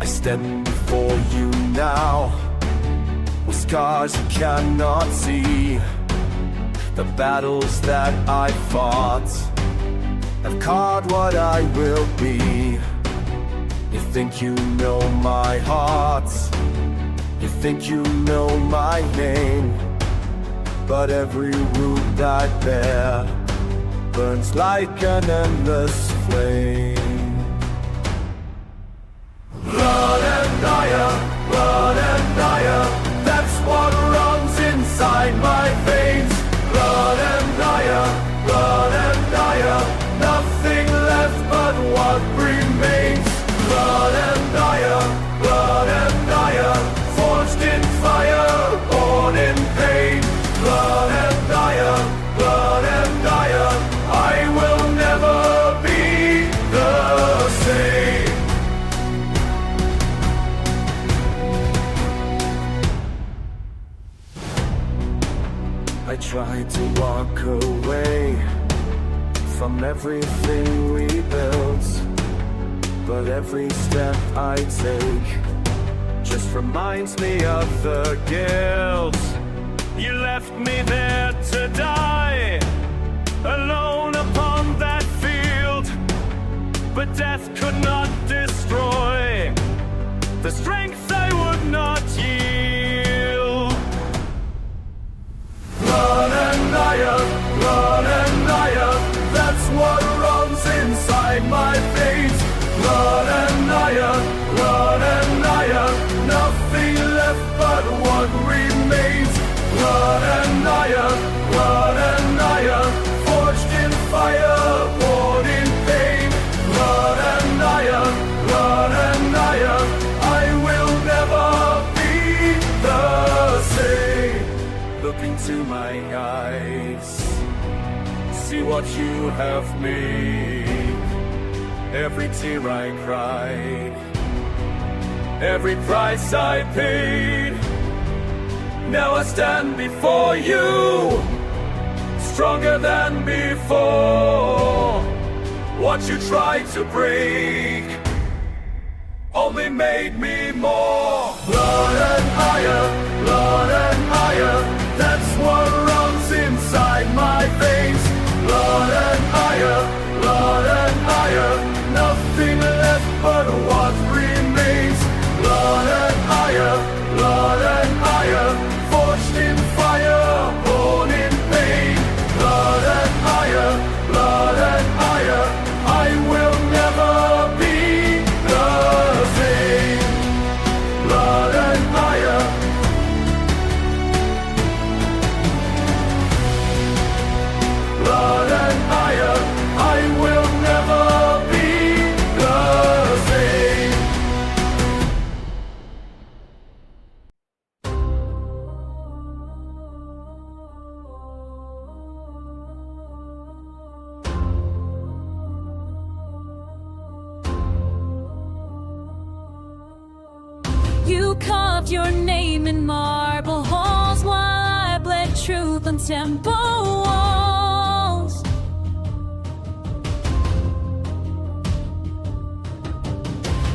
I stand before you now with scars you cannot see. The battles that I fought have carved what I will be. You think you know my heart, you think you know my name, but every root I bear burns like an endless flame. Blood and fire, that's what runs inside my veins. Blood and fire, nothing left but what remains. Blood and fire, forged in fire, born in pain. Blood and fire, I will never be the same. I tried to walk away from everything we built, but every step I take just reminds me of the guilt. You left me there to die, alone upon that field, but death could not destroy the strength I would not yield. Blood and fire, that's what runs inside my veins. Blood and fire, nothing left but what remains. Blood and fire, forged in fire, born in pain. Blood and fire, I will never be the same. Look into my eyes, see what you have made. Every tear I cried, every price I paid. Now I stand before you, stronger than before. What you tried to break only made me more. Blood and fire, that's what runs inside my veins. Blood and fire, nothing left but what remains. Blood and fire, forged in fire, born in pain. Blood and fire, I will never be the same. Blood and fire, blood and fire, I will never be the same. You carved your name in marble halls while I bled truth on temple walls.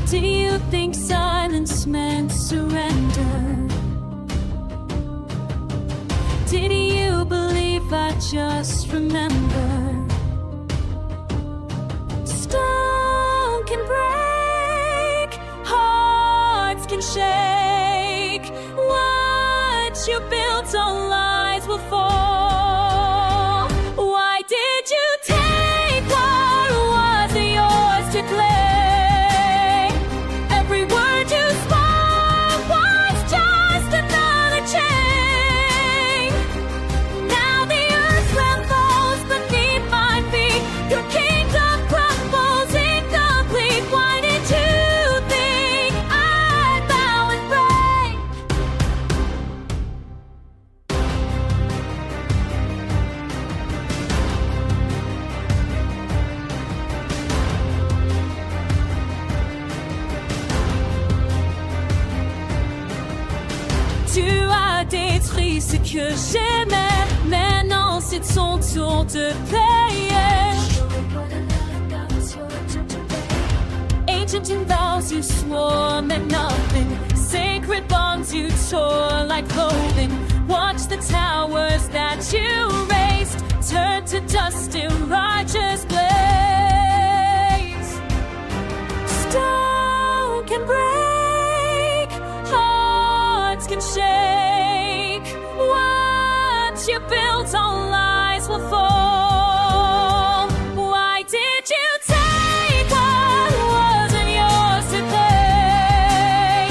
Do you think silence meant surrender? Did you believe I just remember? Stone can break, hearts can shake. What you built on lies will fall. Why did you take what wasn't yours to claim? Every word you spoke was just another chain. Now the earth trembles beneath my feet. Your kingdom crumbles incomplete. Why did you think I'd bow and break? Tu as détruit ce que j'aimais. Maintenant c'est ton tour de payer. Ancient in vows you swore all meant nothing. Sacred bonds you tore like clothing. Watch the towers that you raised turn to dust in righteous blaze. Stone can break, hearts can shake. What you built on lies will fall. Why did you take what wasn't yours to pay?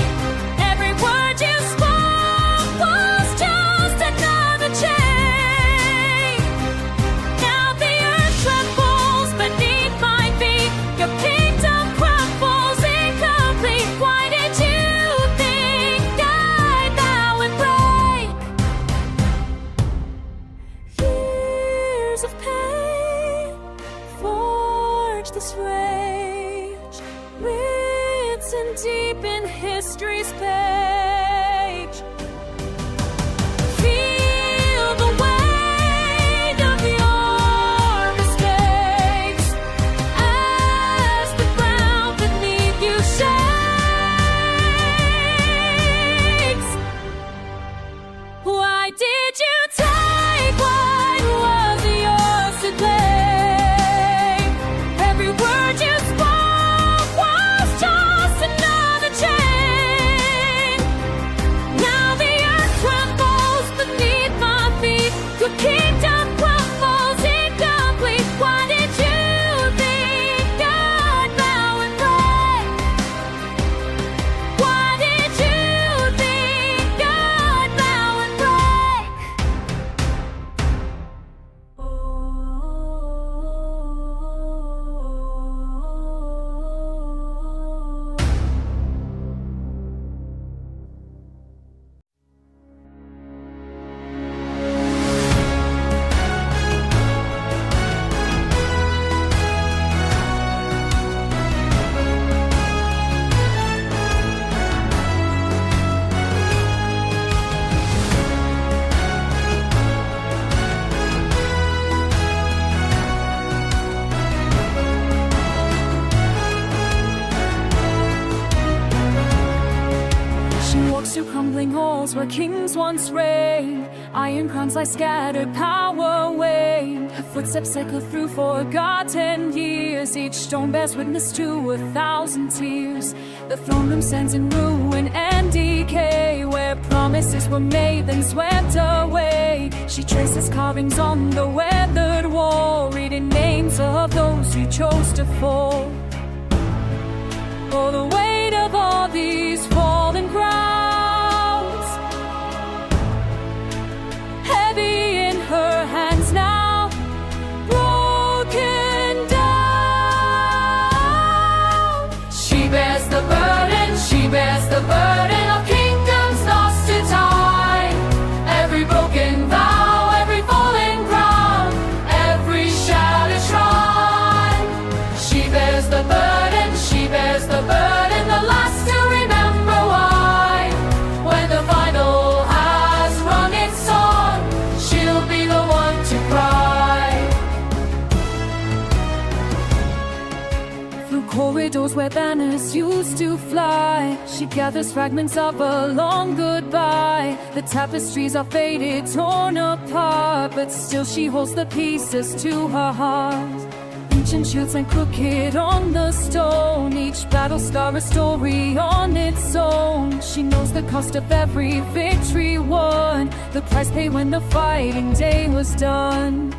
Every word you spoke was just another chain. Now the earth trembles beneath my feet. Your kingdom crumbles incomplete. Why did you think I'd bow and break? Years of pain forged this rage, written deep in history's page. Feel the weight of your mistakes as the ground beneath you shakes. Why did you take what was yours to claim? Every word you spoke was just another chain. Now the earth trembles beneath my feet. Your kingdom crumbles incomplete. Why did you think I'd bow and break? Why did you think I'd bow and break? She walks through crumbling halls where kings once reigned. Iron crowns lie scattered, power waned. Her footsteps echo through forgotten years. Each stone bears witness to 1,000 tears. The throne room stands in ruin and decay, where promises were made then swept away. She traces carvings on the weathered wall, reading names of those who chose to fall. Oh, the weight of all these fallen crowns, heavy in her hands now, broken down. She bears the burden, she bears the burden of kingdoms lost to time. Every broken vow, every fallen crown, every shattered shrine. She bears the burden, she bears the burden, the last to remember why. When the final has run its song, she'll be the one to cry. Through corridors where banners used to fly, she gathers fragments of a long goodbye. The tapestries are faded, torn apart, but still she holds the pieces to her heart. Ancient shields and crooked on the stone, each battle scar a story on its own. She knows the cost of every victory won, the price paid when the fighting day was done.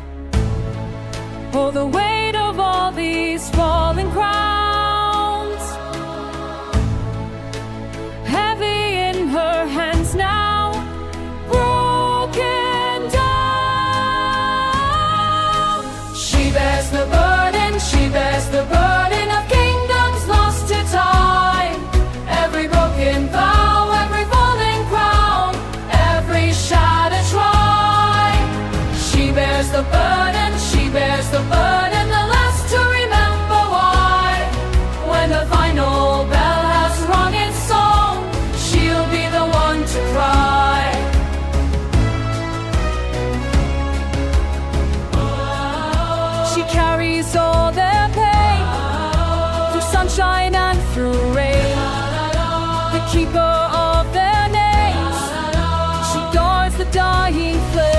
Oh, the weight of all these fallen crowns, heavy in her hands now, broken down. She bears the burden, she bears the burden of kingdoms lost to time. Every broken vow, every fallen crown, every shattered shrine. She bears the burden, she bears the burden, the last to remember why. keeper of their names. She guards the dying flame.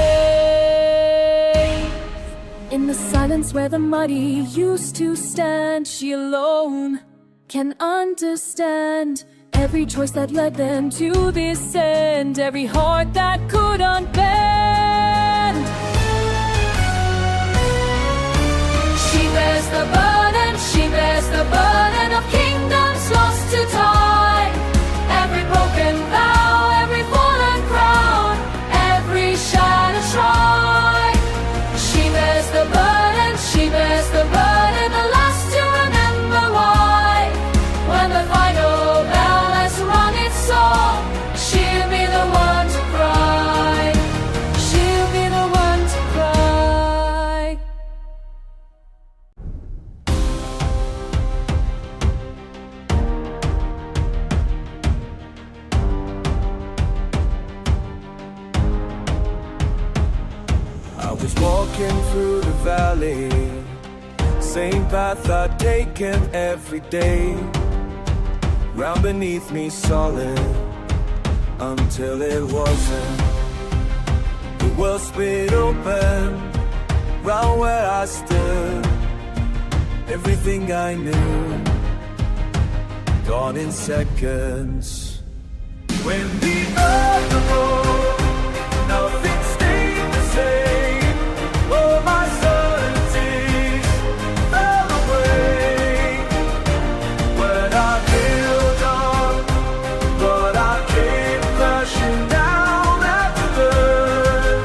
In the silence where the mighty used to stand, she alone can understand every choice that led them to this end, every heart that could unbend. She bears the burden, she bears the burden of kingdoms lost to time. Every broken vow, every fallen crown, every shattered shrine. She bears the burden, she bears the burden, the last to remember why. When the final bell has rung its song, she'll be the one to cry. She'll be the one to cry. I was walking through the valley, same path I'd taken every day. Ground beneath me solid, until it wasn't. The world split open, round where I stood. Everything I knew, gone in seconds. When the earth broke, nothing stayed the same. All my certainties fell away. When I built up, but I came crashing down after learn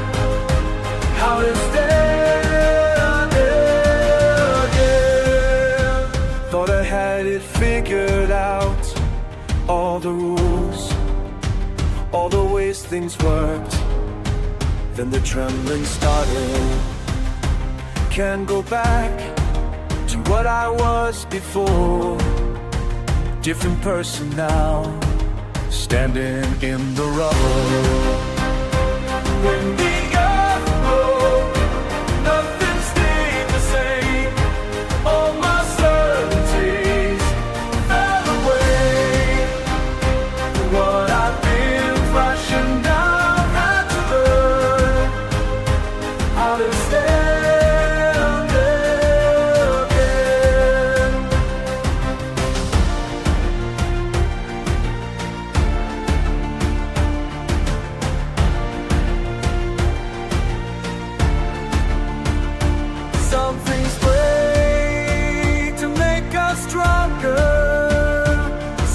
how to stand again. Thought I had it figured out, all the rules, all the ways things worked. Then the trembling started. Can't go back to what I was before. Different person now, standing in the rubble. When the earth broke, nothing stayed the same. All my certainties fell away. What I've been crashing down, had to learn how to stand again. Some things break to make us stronger.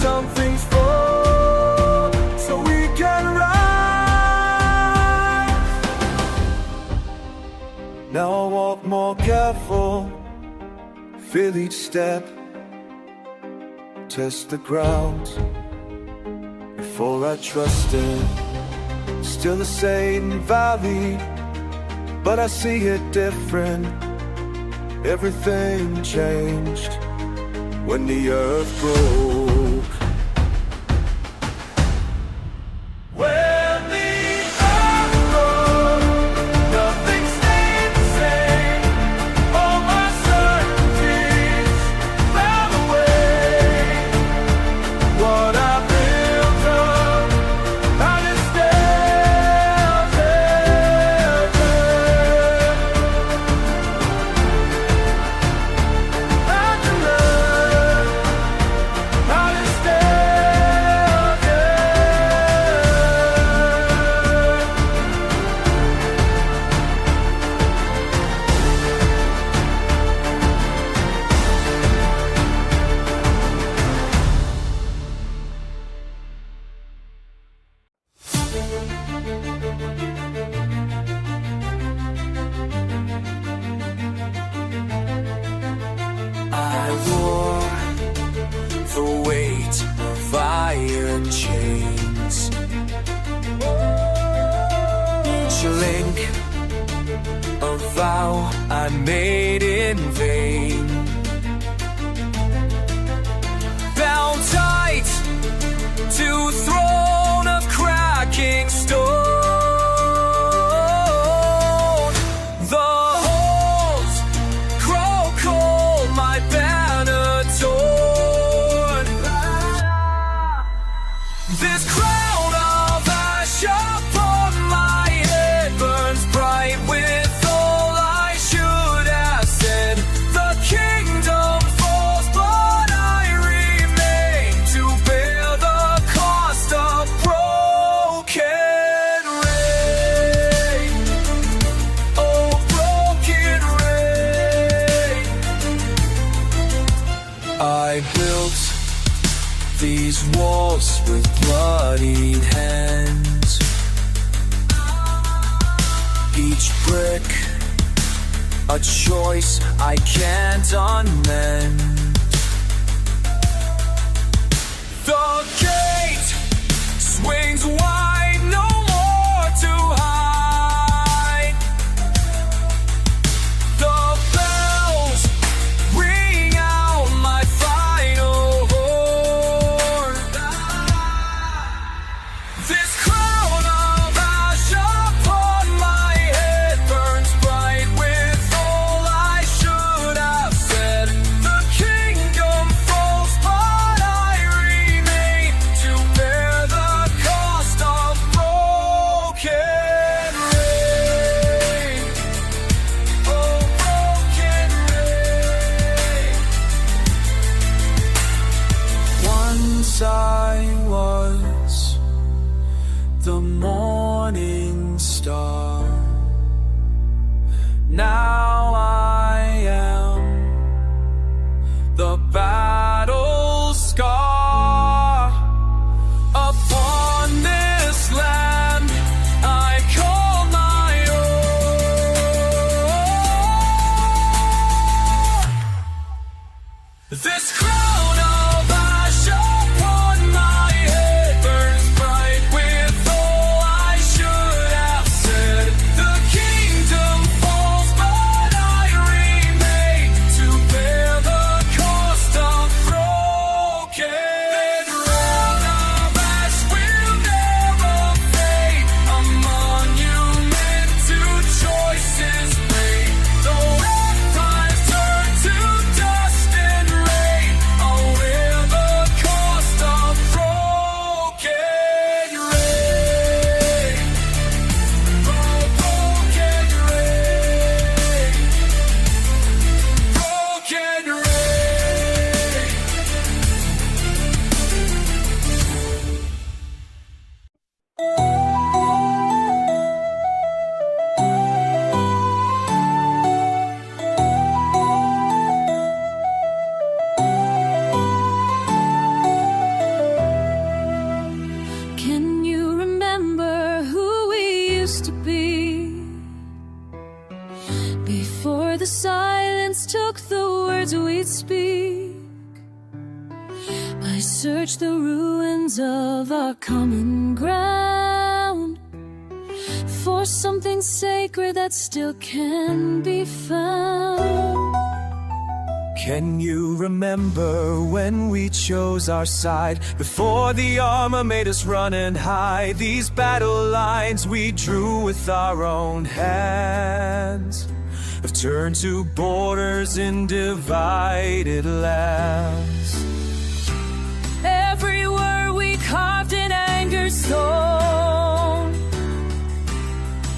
Some things fall so we can rise. Now I walk more careful, feel each step, test the ground before I trust it. Still the same valley, but I see it different. Everything changed when the earth broke. When the earth broke, nothing stayed the same. All my certainties fell away. What I built up, and it stands again. Had to learn how to stand I wore the weight of iron chains. Each link a vow I made in vain. Bound tight to throne of cracking stone. The halls grow cold, my banner torn. This crown of ash upon my head burns bright with all I should have said. The kingdom falls, but I remain to bear the cost of broken reign. Oh, broken reign. I built these walls with bloodied hands, each brick a choice I can't unmend. The gate swings wide, no more to hide. The bells ring out my final horn. This crown of ash upon my head burns bright with all I should have said. The kingdom falls, but I remain to bear the cost of broken reign. Oh, broken reign. Once I was the morning star. Now I am the battle scar. Upon this land I call my own. This crown of ash upon my head burns bright with all I should have said. The kingdom falls, but I remain to bear the cost of broken reign. Of ash will never fade, a monument to choices made. Though empires turn to dust and rain, I'll wear the cost of broken reign. Oh, broken reign. Broken reign. Can you remember who we used to be? Before the silence took the words we'd speak, I searched the ruins of our common ground for something sacred that still can be found. Can you remember when we chose our side? Before the armor made us run and hide. These battle lines we drew with our own hands have turned to borders in divided lands. Every word we carved in anger's stone,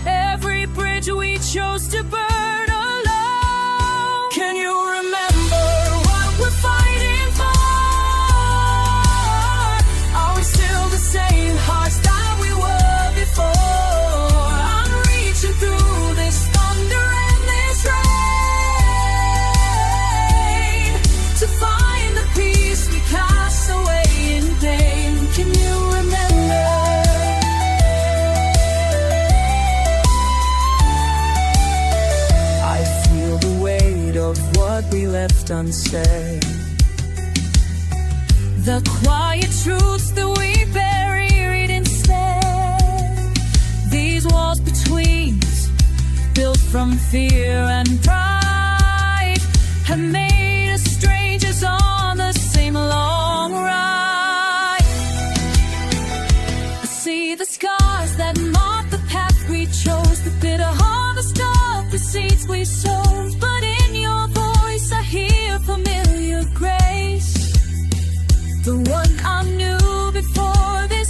every bridge we chose to burn alone. Can you remember what we're fighting for? Are we still the same hearts that we were before? I'm reaching through this thunder and this rain to find the peace we cast away in vain. Can you remember? I feel the weight of what we left unsaid. The quiet truths that we buried instead. These walls between us, built from fear and pride, have made us strangers on the same long ride. I see the scars that mark the path we chose, the bitter harvest of the seeds we sowed. But in your voice I hear familiar grace, the one I knew before this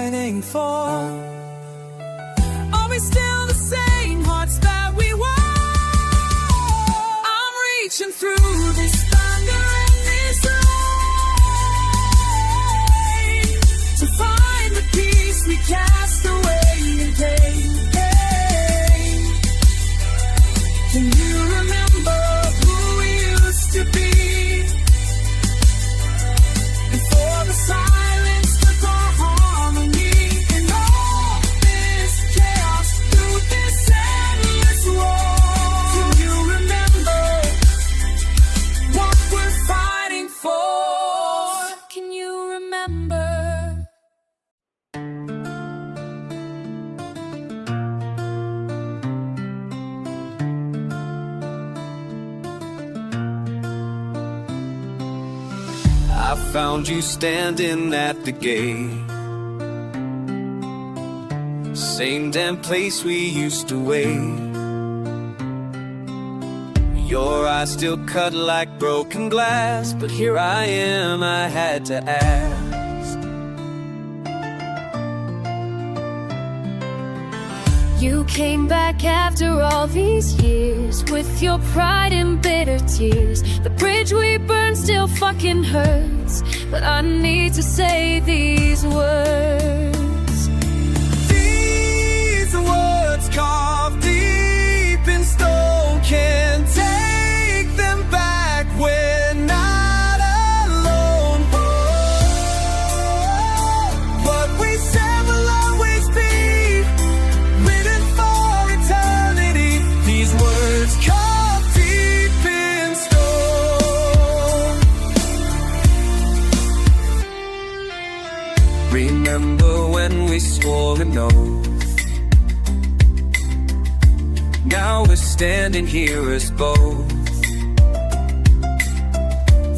fighting for? Are we still the same hearts that we were? I'm reaching through this thunder and this rain to find the peace we cast away in pain. Can you remember who we used to be? Before the silence took our harmony, and all this chaos through this endless war. Can you remember what we're fighting for? Can you remember? I found you standing at the gate, same damn place we used to wait. Your eyes still cut like broken glass, but here I am, I had to ask. You came back after all these years with your pride and bitter tears. The bridge we burned still fucking hurts, but I need to say these words. These words carved deep in stone, can't take them back, we're not alone. What we said will always be written for eternity. These words carved deep in stone. Remember when we swore an oath? Now we're standing here as both.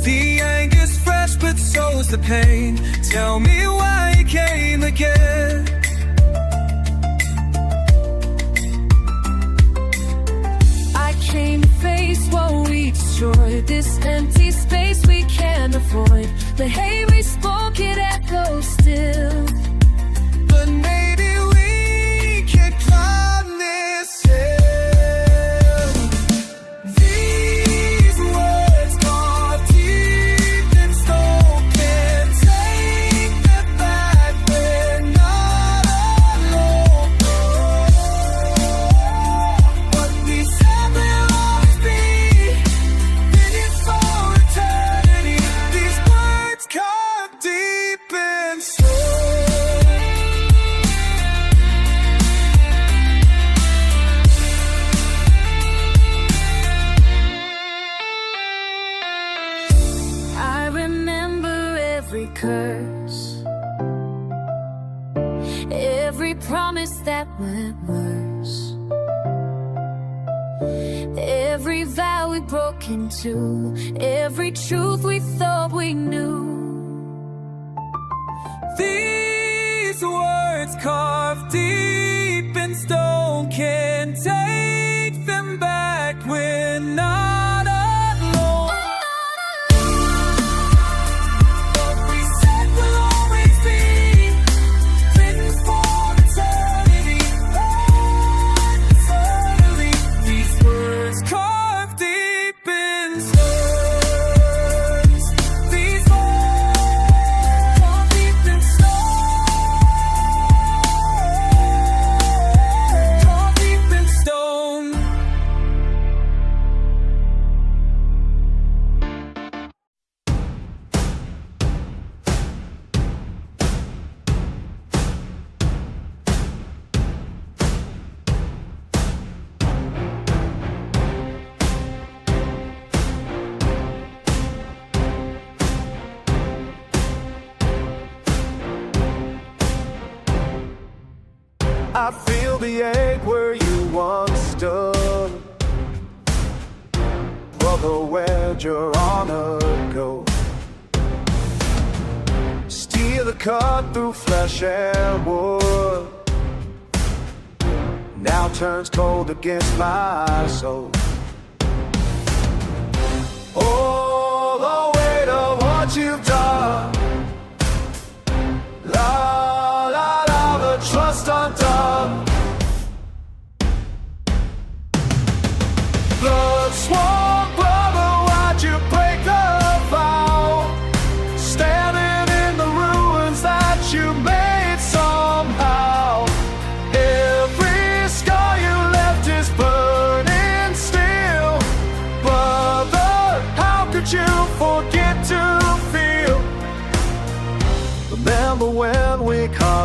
The anger's fresh, but so's the pain. Tell me why you came again. I came to face what we destroyed, this empty space we can't avoid. The hate we spoke, it echoes still. But maybe we can climb this hill. These words carved deep in stone, can't take them back, we're not alone. What we said will always be written for eternity. These words carved deep in stone. I remember every curse, every promise that went worse, every vow we broke into, every truth we thought we knew. These words carved deep in stone, can't take them back, we're not alone. What we said will always be written for eternity. Eternity. These words carved deep in stones. These words carved deep in stone. Carved deep in stone. I feel the ache where you once stood. Brother, where'd your honor go? Steel cut through flesh and wood, now turns cold against my soul. Oh, the weight of what you've done. La la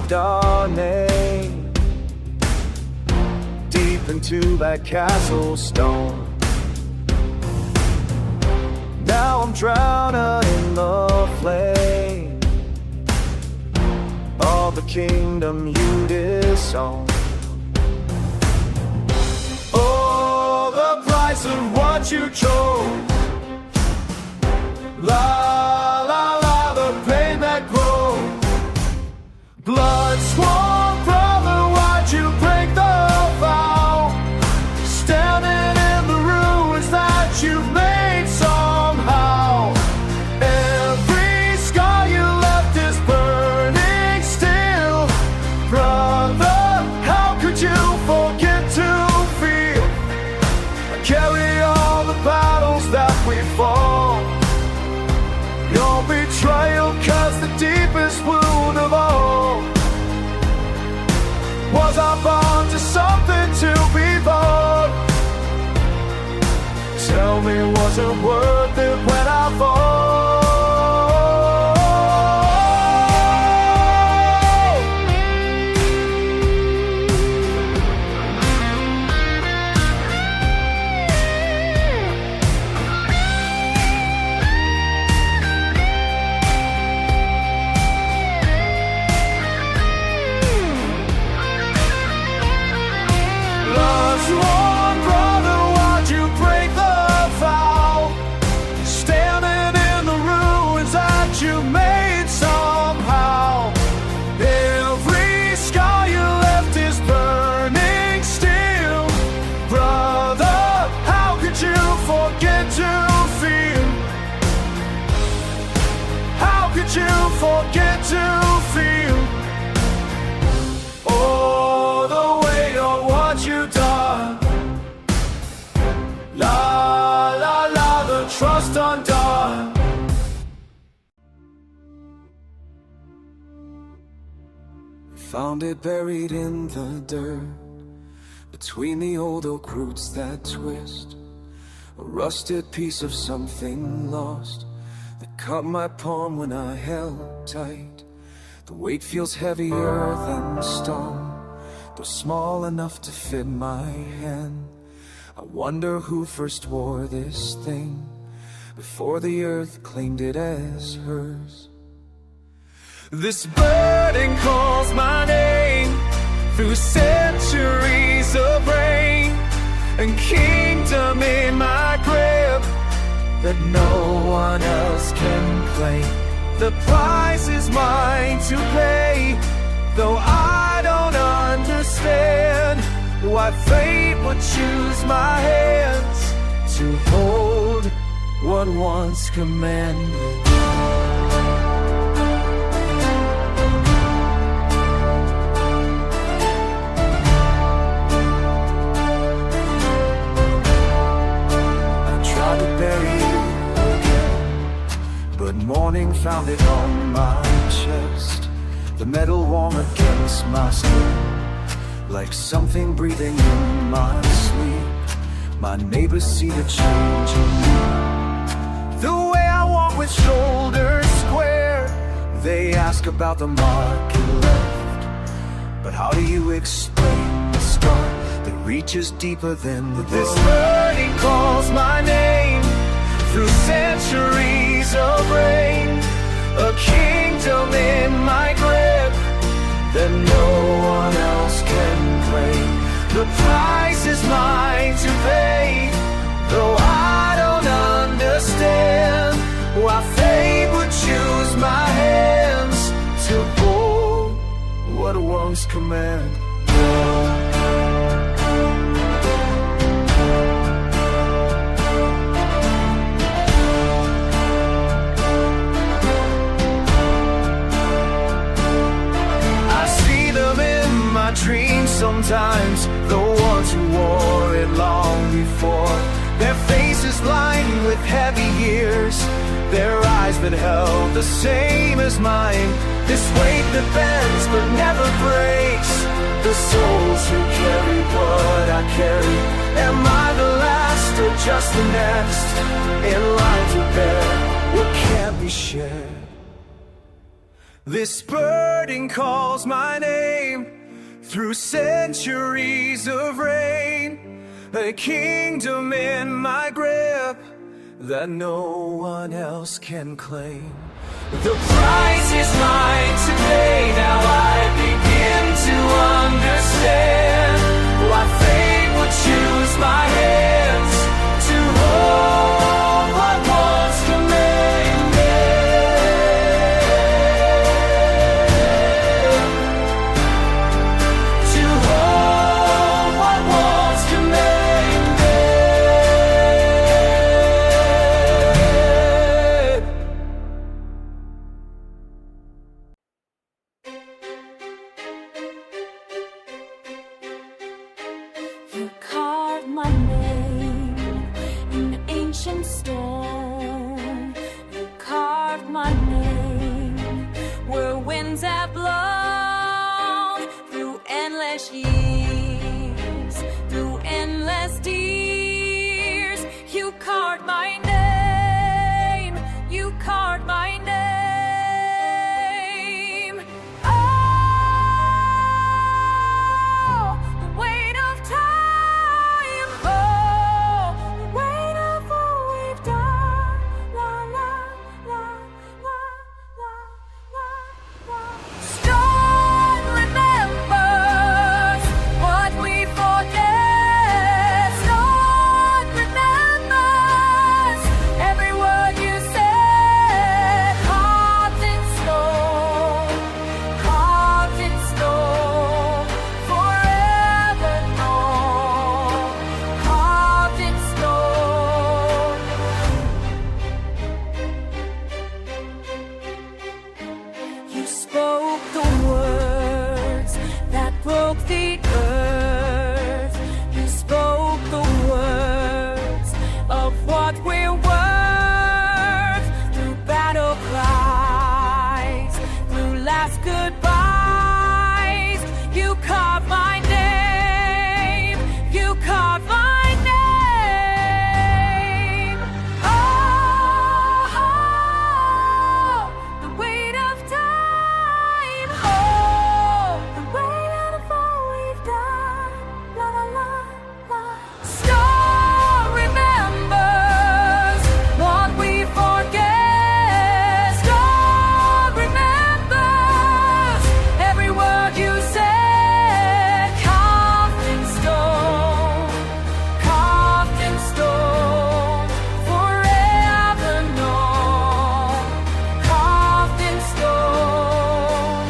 carved our name deep into that castle stone. Now I'm drowning in the flame of the kingdom you disown. Oh, the price of what you chose. La, la, la, the pain that grows. Blood sworn brother, why'd you break the vow? Standing in the ruins that you've made somehow. Every scar you left is burning still. Brother, how could you forget to feel? I carry all the battles that we fought. Your betrayal caused the deepest wound of all. Was I born to something to be bought? Tell me, was it worth it when I fall? One brother, why'd you break the vow? Standing in the ruins that you made somehow. Every scar you left is burning still. Brother, how could you forget to feel? How could you forget to feel? Oh, the weight of what you done. La, la, la, the trust undone. Found it buried in the dirt, between the old oak roots that twist. A rusted piece of something lost that caught my palm when I held tight. The weight feels heavier than stone, though small enough to fit my hand. I wonder who first wore this thing before the earth claimed it as hers. This burden calls my name through centuries of rain, and kingdom in my grip that no one else can claim. The price is mine to pay, though I don't understand why fate would choose my hands to hold what once commanded. I tried to bury you again, but morning found it on my chest. The metal warm against my skin, like something breathing in my sleep. My neighbors see the change in me. The way I walk with shoulders square, they ask about the mark you left. But how do you explain the scar that reaches deeper than the This burning calls my name through centuries of rain, a kingdom in my grip that no one else can claim. The price is mine to pay, though I don't understand why fate would choose my hands to hold what once command. Dreams sometimes, the ones who wore it long before. Their faces lined with heavy years, their eyes that held the same as mine. This weight that bends but never breaks, the souls who carry what I carry. Am I the last or just the next in line to bear what can't be shared? This burden calls my name through centuries of rain, a kingdom in my grip that no one else can claim. The price is mine to pay. Now I begin to understand why fate would choose my hands to hold what was commanded, to hold what was commanded. You carved my name in ancient stone. You carved my name where winds have blown through endless years, through endless years. You carved my name. You carved my name. Oh, the weight of time. Oh, the weight of all we've done. La la la la la la la. Stone remembers what we forget. Stone remembers every word you said. Carved in stone, carved in stone, forever known. Carved in stone. You spoke the words that broke the earth. You spoke the words of what we're worth. Through battle cries, through last goodbyes, you carved my name. You carved my name. Oh, the weight of time. Oh, the weight of all we've done. La la la la. Star remembers what we forget. Star remembers every word you said. Carved in stone, carved in stone, forever known. Carved in stone.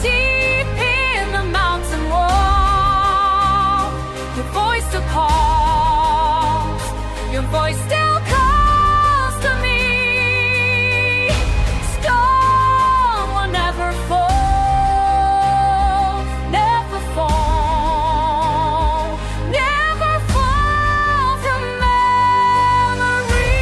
Deep in the mountain wall, your voice still calls. Your voice still calls to me. Stone will never fall, never fall, never fall from memory.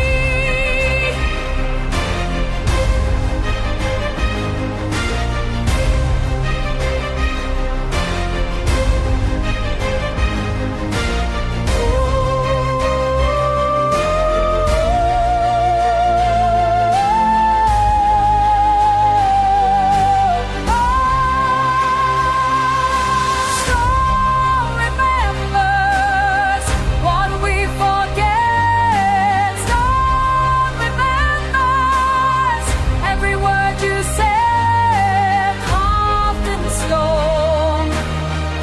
Stone remembers what we forget. Stone remembers every word you said. Carved in stone,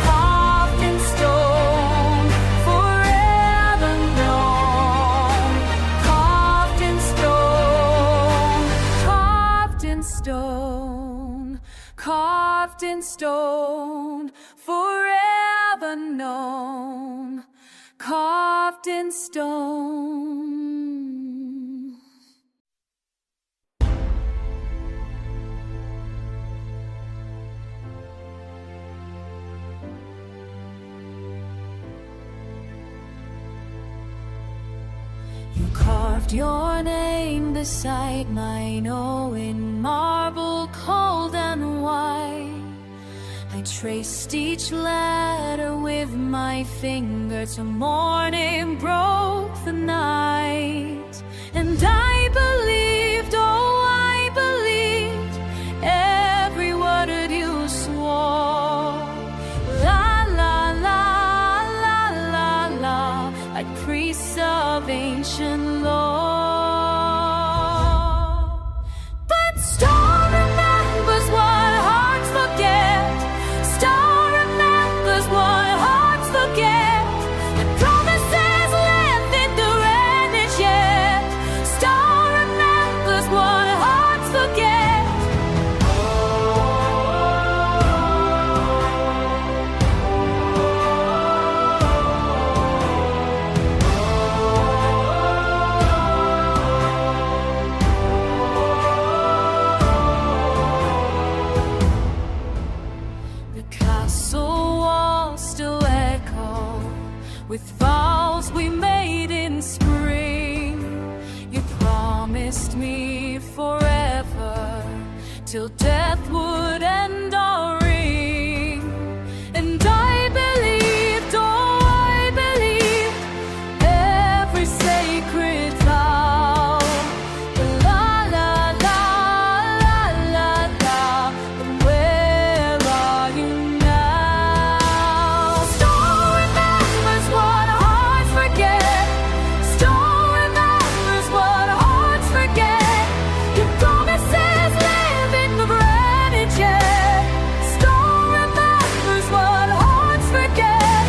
carved in stone, forever known. Carved in stone, carved in stone, carved in stone, forever known. Carved in stone. You carved your name beside mine, oh, in marble cold and white. I traced each letter with my finger till morning broke the night. And I believed, oh, I believed castle walls still echo with vows we made in spring. You promised me forever, till death would end our ring. And I believed, oh I believed, every sacred vow. La la la la la la. But where are you now? Stone remembers what hearts forget. Stone remembers what hearts forget. Your promises live in the granite yet. Stone remembers what hearts forget.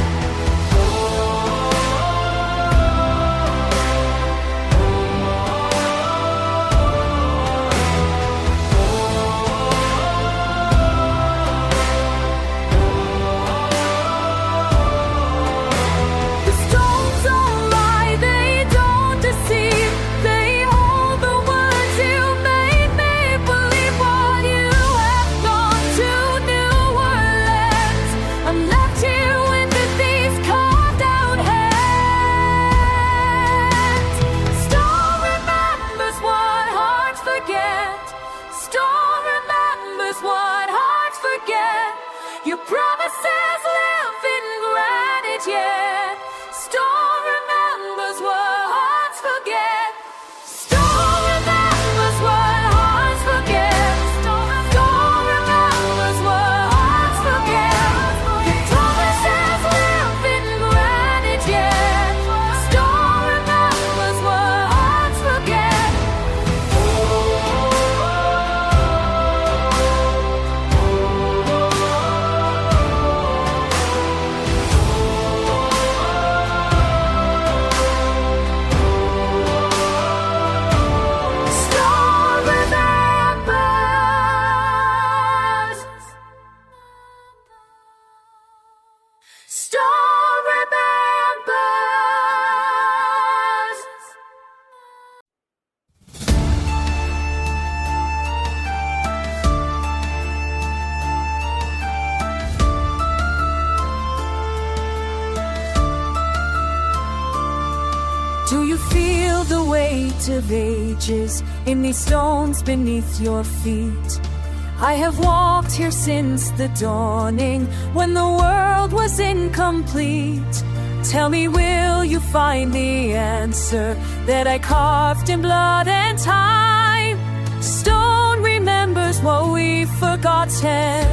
The stones don't lie, they don't deceive. They hold the words you made me believe. While you have gone to newer lands, I'm left here with these carved out hands. Stone remembers what hearts forget. Stone remembers what hearts forget. Your promises live in granite yet. Stone remembers what hearts forget. Stone remembers what hearts forget. Stone remembers what hearts forget. Your promises live in granite yet. Stone remembers what hearts forget. Stone remembers. Stone remembers. Do you feel the weight of ages in these stones beneath your feet? I have walked here since the dawning, when the world was incomplete. Tell me, will you find the answer that I carved in blood and time? Stone remembers what we've forgotten.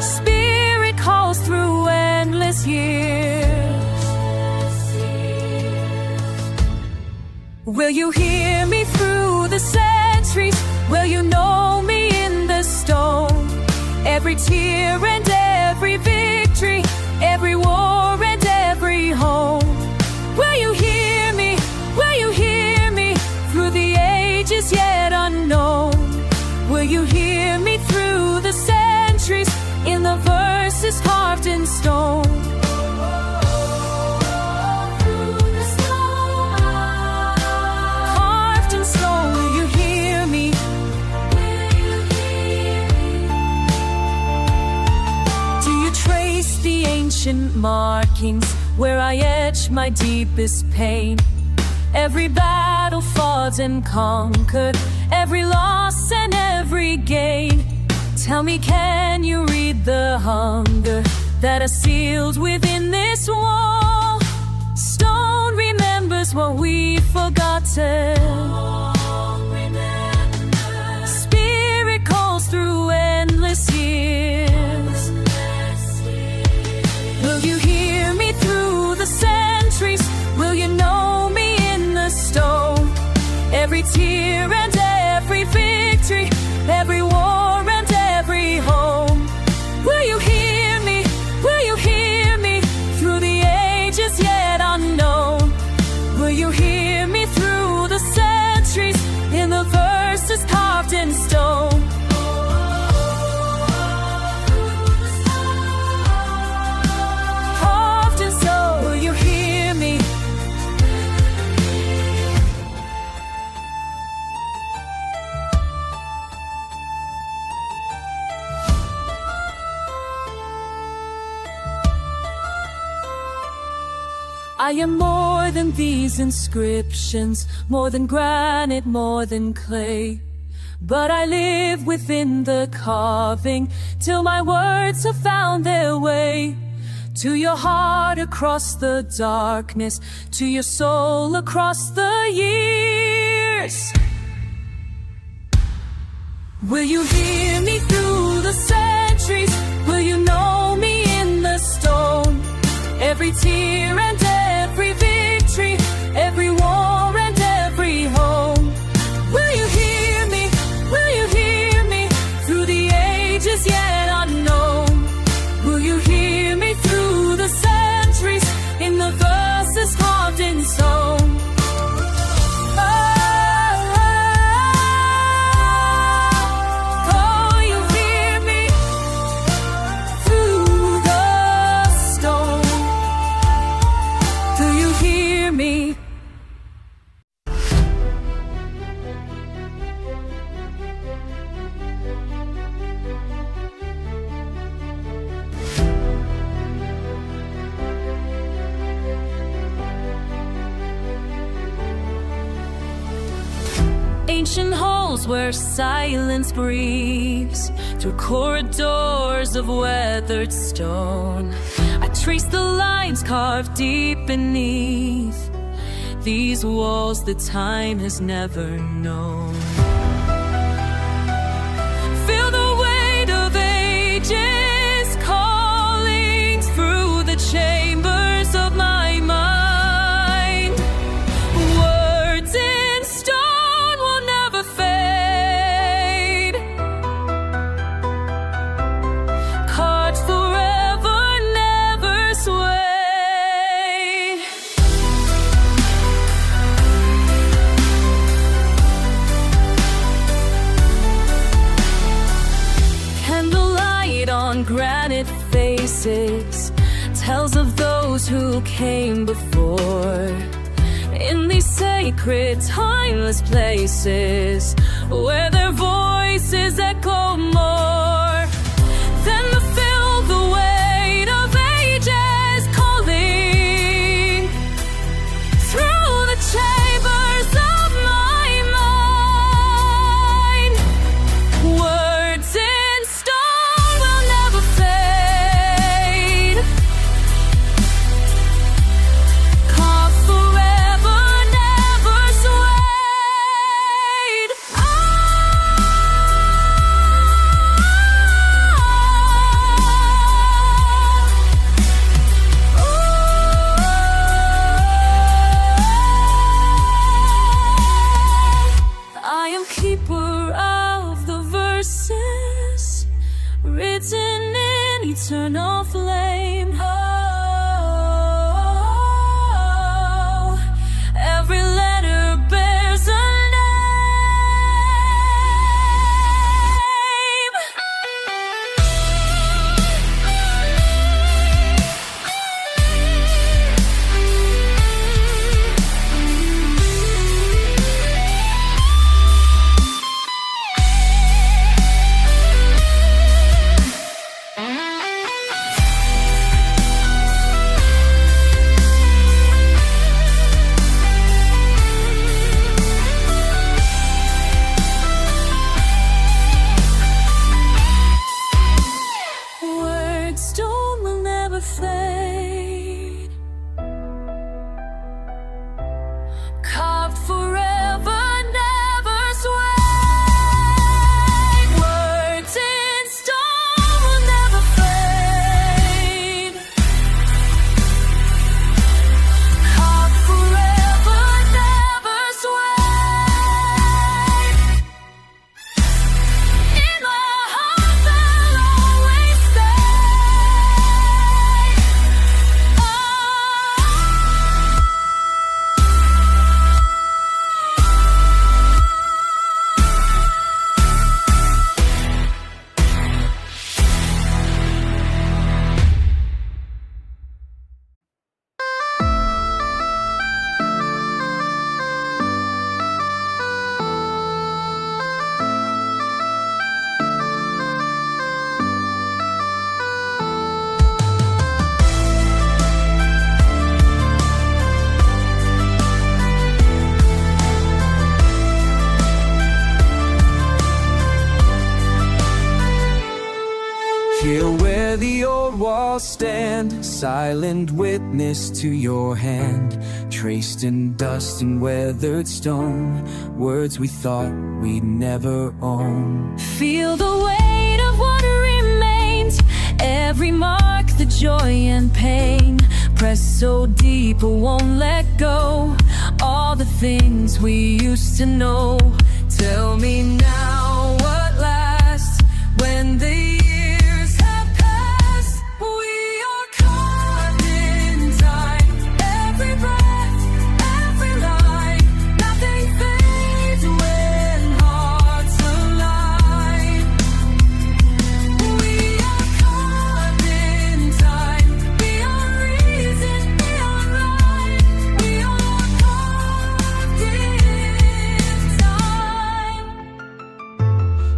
Spirit calls through endless years. Will you hear me through the centuries? Will you know me in the stone? Every tear and every victory, every war and every home. Will you hear me? Will you hear me through the ages yet unknown? Will you hear me through the centuries in the verses carved in stone? Carved in stone, will you hear me? Do you trace the ancient markings where I etch my deepest pain? Every battle fought and conquered, every loss and every gain. Tell me, can you read the hunger that is sealed within this wall? Stone remembers what we've forgotten. Spirit calls through endless years. Will you hear me through the centuries? Will you know me in the stone? Every tear and every victory, every war and every home. Will you hear me? Will you hear me through the ages yet unknown? Will you hear me through the centuries in the verses carved in stone? I am more than these inscriptions, more than granite, more than clay. But I live within the carving till my words have found their way to your heart across the darkness, to your soul across the years. Will you hear me through the centuries? Will you know me in the stone? Every tear and every victory, every war and every home. Will you hear me? Will you hear me through the ages yet unknown? Will you hear me through the centuries in the verses carved in stone? Ancient halls where silence breathes, through corridors of weathered stone. I trace the lines carved deep beneath these walls that time has never known. Feel the weight of ages calling through the chambers of my mind. Granite faces tells of those who came before. In these sacred, timeless places where their voices echo more than the fill the weight of ages calling through the chambers of my mind. Words in stone will never fade, carved forever, never swayed. I am keeper of the verses written in eternal flame. Oh, every letter bears a word stone will never fade, carved forever, never swayed. Words in stone will never fade, carved forever, never swayed. In my heart they'll always stay. Here where the old walls stand, silent witness to your hand, traced in dust and weathered stone, words we thought we'd never own. Feel the weight of what remains, every mark, the joy and pain, press so deep it won't let go, all the things we used to know. Tell me now what lasts when the years have passed. We are caught in time, every breath, every line, nothing fades when hearts align. We are caught in time, we are reason, we are right, we are caught in time.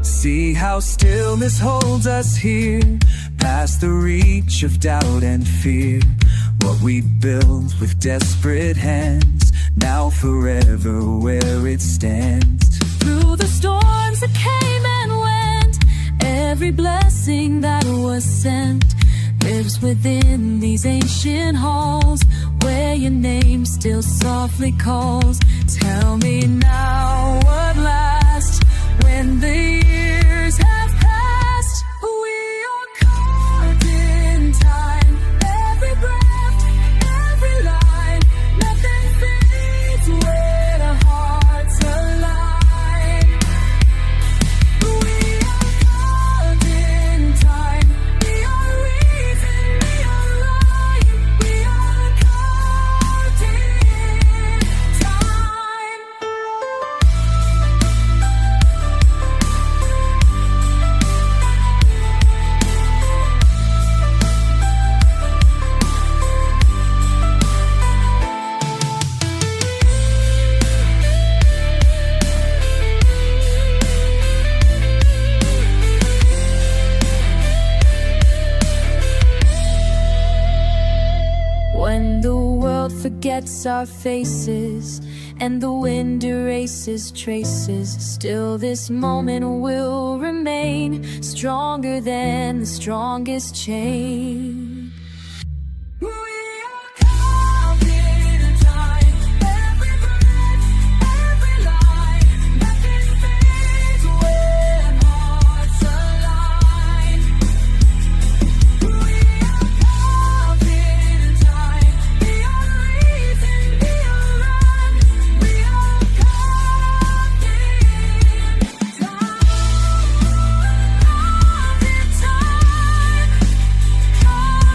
See how stillness holds us here, past the reach of doubt and fear. What we built with desperate hands, now forever where it stands. Through the storms that came and went, every blessing that was sent lives within these ancient halls, where your name still softly calls. Tell me now what lasts when the years have passed. We are caught in time, every breath, every line, nothing fades when our hearts align. We are caught in time, we are reason, we are right, we are caught in time. When the world forgets our faces and the wind erases traces, still this moment will remain stronger than the strongest chain. We are caught in time, every breath, every line, nothing fades when hearts align. We are caught in time, we are reason, we are right, we are caught in time. Caught in time, caught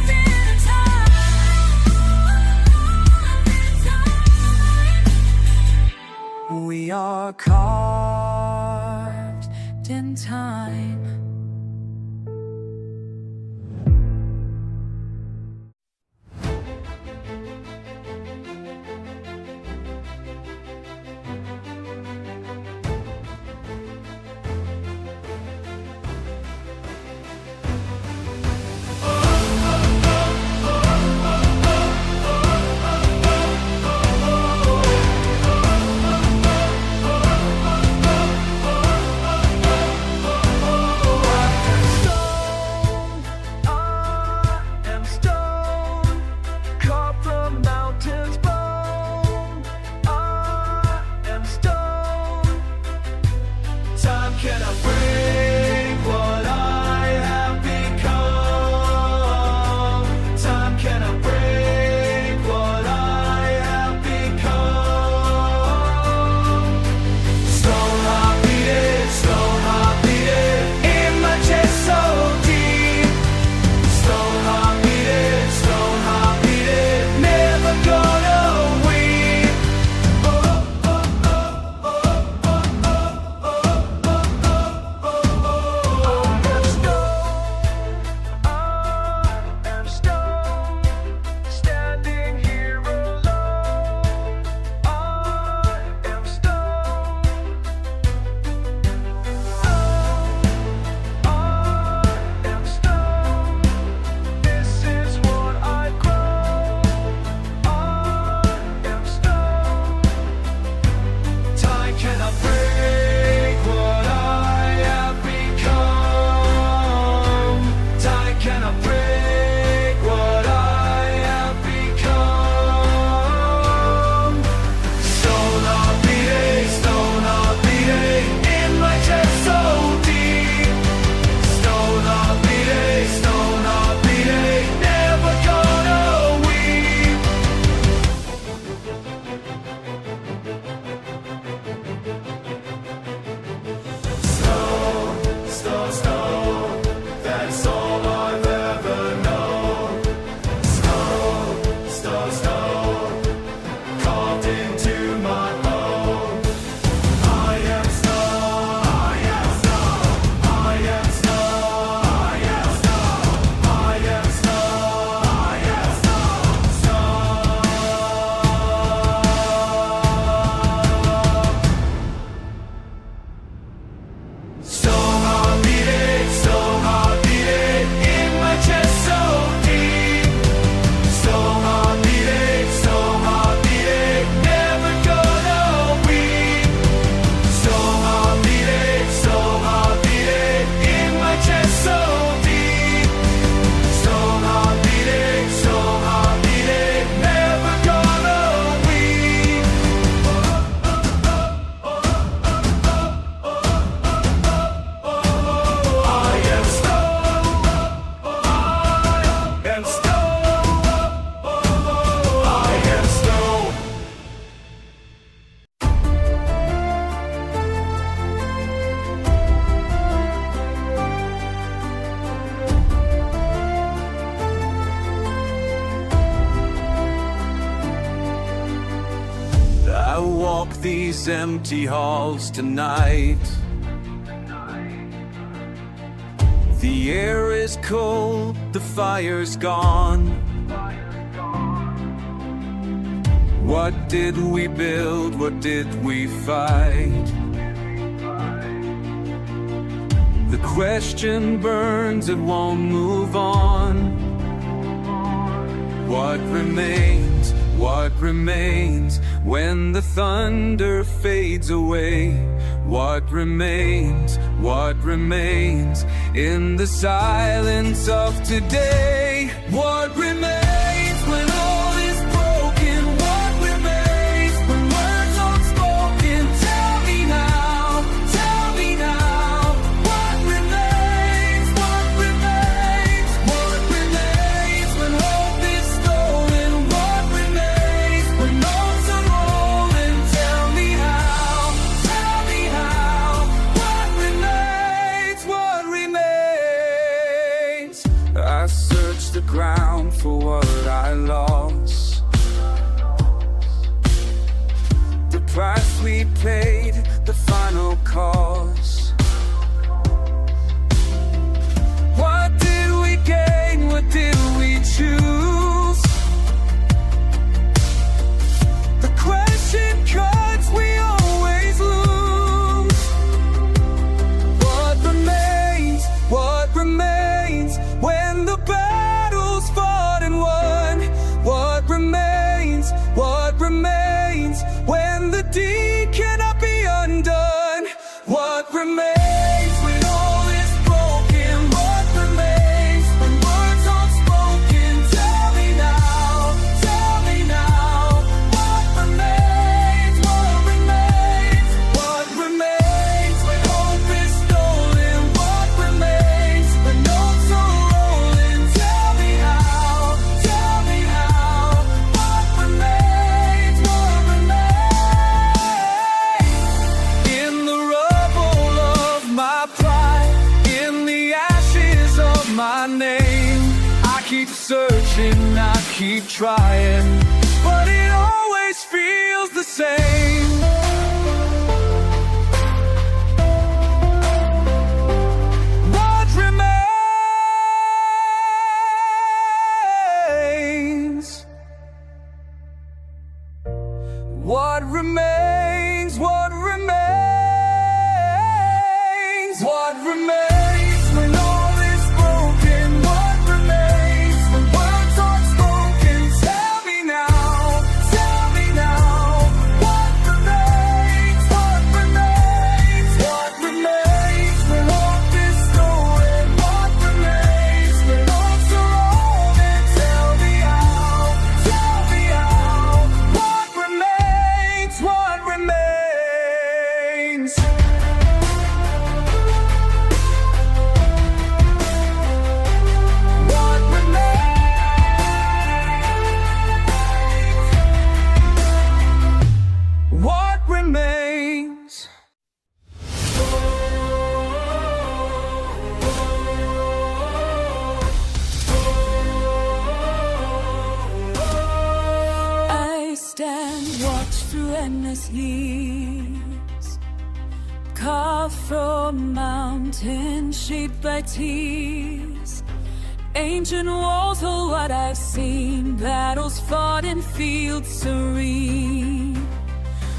walk these empty halls tonight. The air is cold, the fire's gone. What did we build? What did we fight? The question burns, it won't move on. What remains? What remains when the thunder fades away? What remains? What remains in the silence of today? What remains when all is broken? What remains when words aren't spoken? Tell me now, tell me now. What remains? What remains? What remains when hope is stolen? What remains when notes are rolling? Tell me how, tell me how. What remains? What remains? I search the ground for what I lost. The price we paid, the final cost. What did we gain? What did we choose? The question cuts, we always lose. What remains? What remains when the battle's fought and won? What remains? What remains when the deed cannot be undone? What remains when all is broken? What remains when words aren't spoken? Tell me now, tell me now. What remains? What remains? What remains when hope is stolen? What remains when notes are rolling? Tell me how, tell me how. What remains? What remains? In the rubble of my pride, in the ashes of my name, I keep searching, I keep trying, but it always feels the same. What remains? What remains? What remains? What remains when all is broken? What remains when words aren't spoken? Tell me now, tell me now. What remains? What remains? What remains when hope is stolen? What remains when notes are rolling? Tell me how, tell me how. What remains? What remains? What remains? What remains? I stand watch through endless years, carved from mountains shaped by tears. Ancient walls hold what I've seen, battles fought in fields serene.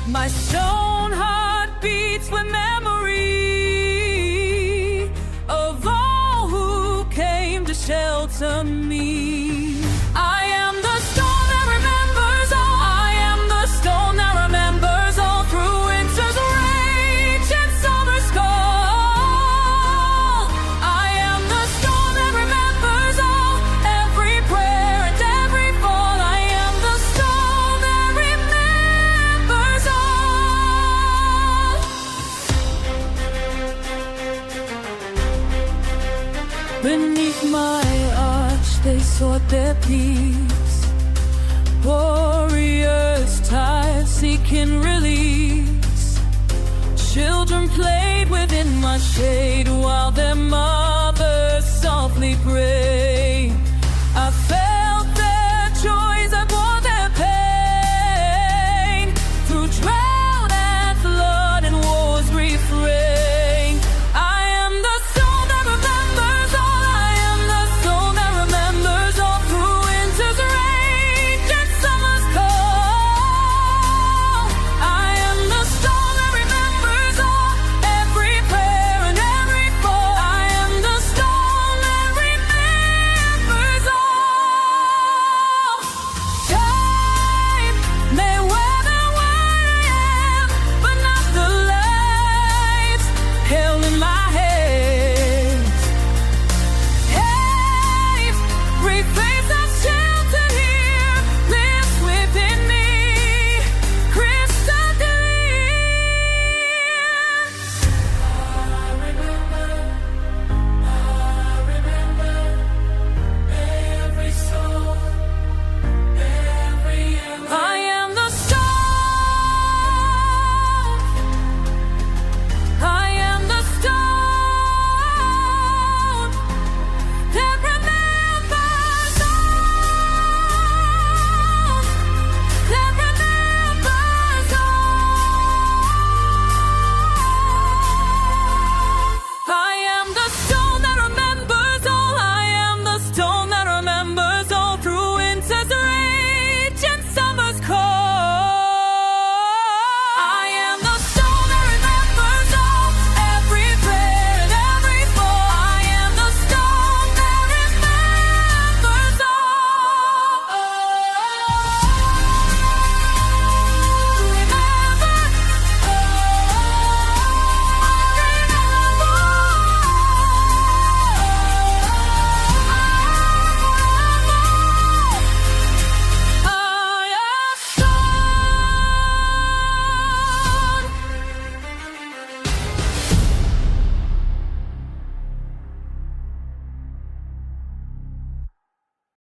My stone heart beats with memory of all who came to shelter me. I am the stone that remembers all. I am the stone that remembers all through winter's rage and summer's call. I am the stone that remembers all, every prayer and every fall. I am the stone that remembers all. Beneath my arch they sought their peace, warriors tired seeking release. Children played within my shade while their mothers softly prayed.